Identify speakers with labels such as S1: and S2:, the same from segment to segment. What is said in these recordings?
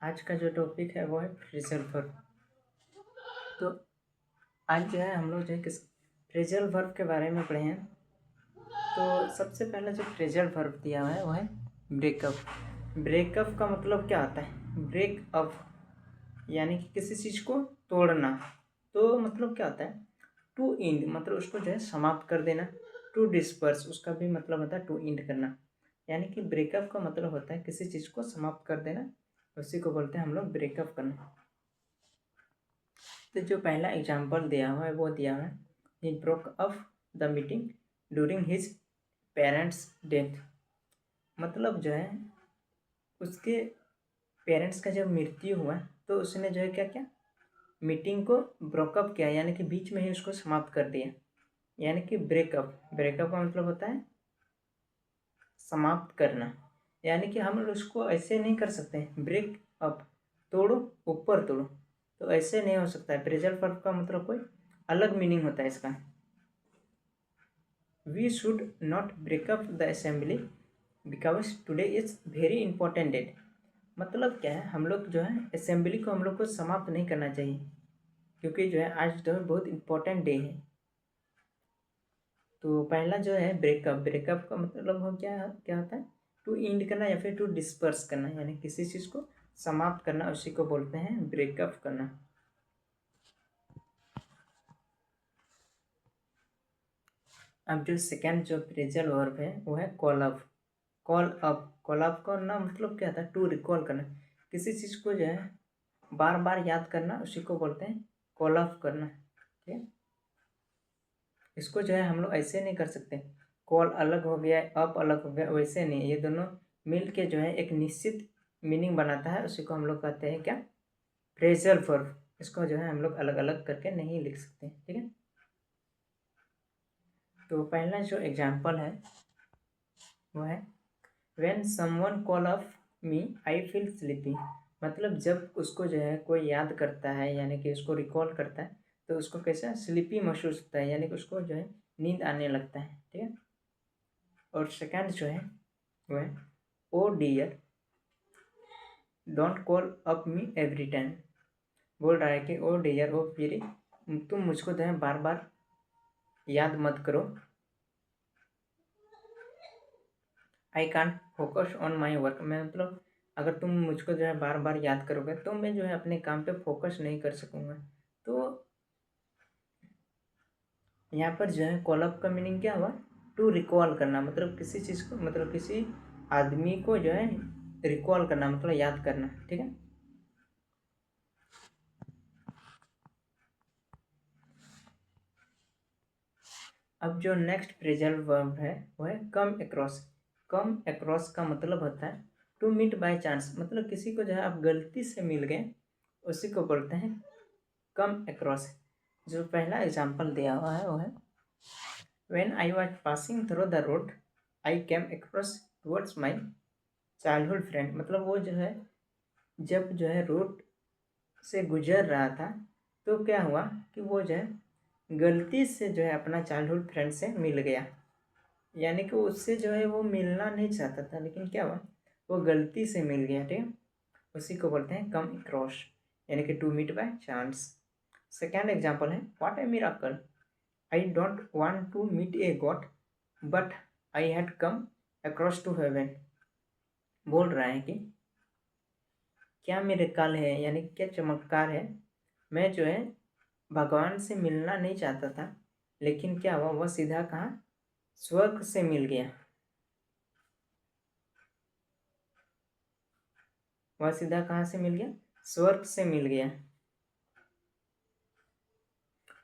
S1: आज का जो टॉपिक है वो है फ्रेजल वर्ब। तो आज जो है हम लोग जो है किस फ्रेजल वर्ब के बारे में पढ़े हैं। तो सबसे पहला जो फ्रेजल वर्ब दिया हुआ है वो है ब्रेकअप। ब्रेकअप का मतलब क्या होता है? ब्रेकअप यानी कि किसी चीज़ को तोड़ना। तो मतलब क्या होता है? टू इंड मतलब उसको जो है समाप्त कर देना। टू डिस्पर्स उसका भी मतलब होता है टू इंड करना। यानी कि ब्रेकअप का मतलब होता है किसी चीज़ को समाप्त कर देना, उसी को बोलते हैं हम लोग ब्रेकअप करना। तो जो पहला एग्जाम्पल दिया हुआ है वो दिया हुआ है, he broke up the meeting during his parents death. मतलब जो है उसके पेरेंट्स का जब मृत्यु हुआ तो उसने जो है क्या किया, मीटिंग को ब्रोकअप किया, यानी कि बीच में ही उसको समाप्त कर दिया। यानी कि ब्रेकअप, ब्रेकअप का मतलब होता है समाप्त करना। यानी कि हम उसको ऐसे नहीं कर सकते ब्रेक अप, तोड़ो ऊपर तोड़ो, तो ऐसे नहीं हो सकता है। प्रेजेंट वर्ब का मतलब कोई अलग मीनिंग होता है इसका। We should not break up the assembly because today is very important date. मतलब क्या है, हम लोग जो है असेंबली को हम लोग को समाप्त नहीं करना चाहिए, क्योंकि जो है आज जो है बहुत इंपॉर्टेंट डे है। तो पहला जो है ब्रेकअप, ब्रेकअप का मतलब हो क्या क्या होता है? टू इंड करना या फिर टू डिस्पर्स करना, यानी किसी चीज़ को समाप्त करना, उसी को बोलते हैं ब्रेकअप करना। अब जो सेकेंड जो फ्रेजल वर्ब है वो है call up. Call up, call up का ना मतलब क्या था? टू रिकॉल करना, किसी चीज़ को जो है बार बार याद करना, उसी को बोलते हैं कॉल अप करना। ठीक है, इसको जो है हम लोग ऐसे नहीं कर सकते, कॉल अलग हो गया अप अलग हो गया, वैसे नहीं। ये दोनों मिल के जो है एक निश्चित मीनिंग बनाता है, उसी को हम लोग कहते हैं क्या? Phrasal verb. इसको जो है हम लोग अलग अलग करके नहीं लिख सकते। ठीक है, तो पहला जो एग्जाम्पल है वो है when someone call up me I feel sleepy. मतलब जब उसको जो है कोई याद करता है, यानी कि उसको रिकॉल करता है, तो उसको कैसा स्लीपी महसूस होता है, यानी कि उसको जो है नींद आने लगता है। ठीक है, और सेकंड जो है वो है oh dear don't call up me every time. बोल रहा है कि ओ डियर ओ प्यारी, तुम मुझको जो है बार बार याद मत करो। I can't focus on my work, मैं मतलब अगर तुम मुझको जो है बार बार याद करोगे तो मैं जो है अपने काम पे फोकस नहीं कर सकूँगा। तो यहाँ पर जो है कॉल अप का मीनिंग क्या हुआ? टू रिकॉल करना, मतलब किसी चीज़ को, मतलब किसी आदमी को जो है रिकॉल करना, मतलब याद करना। ठीक है, अब जो नेक्स्ट फ्रेजल वर्ब है वो है कम अक्रॉस। कम अक्रॉस का मतलब होता है टू मीट बाय चांस, मतलब किसी को जो है आप गलती से मिल गए, उसी को बोलते हैं कम अक्रॉस। जो पहला एग्जाम्पल दिया हुआ है वो है when I was passing through the road I came across towards my childhood friend. मतलब वो जो है जब जो है रोड से गुजर रहा था तो क्या हुआ कि वो जो है गलती से जो है अपना चाइल्डहुड फ्रेंड से मिल गया। यानी कि उससे जो है वो मिलना नहीं चाहता था, लेकिन क्या हुआ, वो गलती से मिल गया। ठीक है, उसी को बोलते हैं कम अक्रॉस, यानी कि to meet by chance. Second example है what a miracle, I don't want to meet a god but I had come across to heaven. बोल रहा है कि क्या मिरेकल है, यानी क्या चमत्कार है, मैं जो है भगवान से मिलना नहीं चाहता था, लेकिन क्या हुआ, वह सीधा कहाँ, स्वर्ग से मिल गया। वह सीधा कहाँ से मिल गया? स्वर्ग से मिल गया।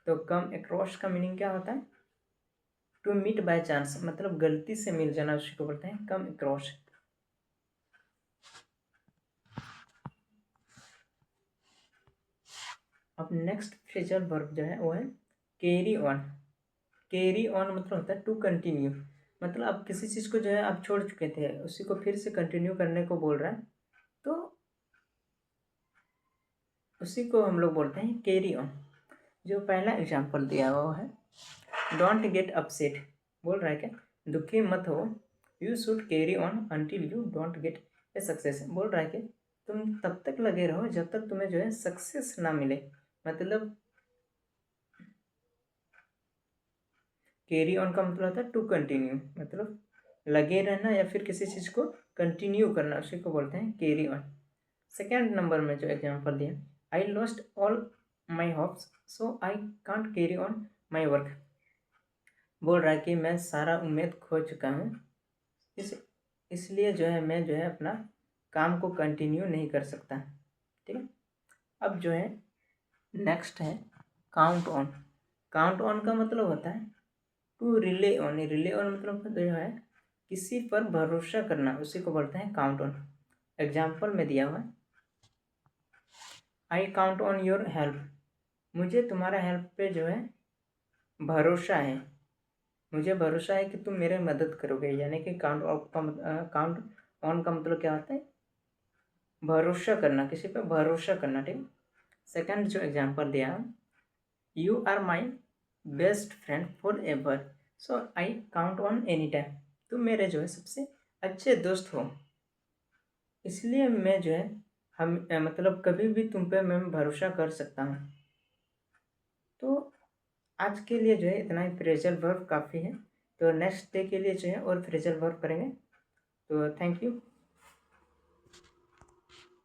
S1: तो कम अक्रॉस का मीनिंग क्या होता है? टू मीट बाय चांस, मतलब गलती से मिल जाना, उसी को बोलते हैं कम अक्रॉस। अब नेक्स्ट फ्रेजल वर्ब जो है वो है कैरी ऑन। कैरी ऑन मतलब होता है टू कंटिन्यू, मतलब आप किसी चीज़ को जो है आप छोड़ चुके थे, उसी को फिर से कंटिन्यू करने को बोल रहा है, तो उसी को हम लोग बोलते हैं कैरी ऑन। जो पहला एग्जाम्पल दिया हुआ है डोंट गेट अपसेट। बोल रहा है क्या, दुखी मत हो, you should carry on until you don't get a success. बोल रहा है कि तुम तब तक लगे रहो जब तक तुम्हें जो है सक्सेस ना मिले। मतलब कैरी ऑन का मतलब होता है टू कंटिन्यू, मतलब लगे रहना या फिर किसी चीज़ को कंटिन्यू करना, उसी को बोलते हैं कैरी ऑन। सेकेंड नंबर में जो एग्जांपल दिया, I lost all my hopes so I can't carry on my work. बोल रहा है कि मैं सारा उम्मीद खो चुका हूँ, इसलिए जो है मैं जो है अपना काम को कंटिन्यू नहीं कर सकता। ठीक है। अब जो है नेक्स्ट है काउंट ऑन। काउंट ऑन का मतलब होता है to rely on. Rely on मतलब जो है किसी पर भरोसा करना, उसी को बोलते हैं काउंट ऑन। एग्जाम्पल में दिया हुआ है, आई काउंट ऑन योर हेल्प। मुझे तुम्हारा हेल्प पे जो है भरोसा है, मुझे भरोसा है कि तुम मेरे मदद करोगे। यानी कि काउंट ऑन का मतलब क्या होता है, भरोसा करना, किसी पे भरोसा करना। ठीक है। सेकंड जो एग्जांपल दिया, you are my best friend forever so I count on any time. तुम मेरे जो है सबसे अच्छे दोस्त हो, इसलिए मैं जो है मतलब कभी भी तुम पे मैं भरोसा कर सकता हूँ। तो आज के लिए जो है इतना ही फ्रेजल वर्ब काफ़ी है। तो नेक्स्ट डे के लिए जो है और फ्रेजल वर्ब करेंगे। तो थैंक यू।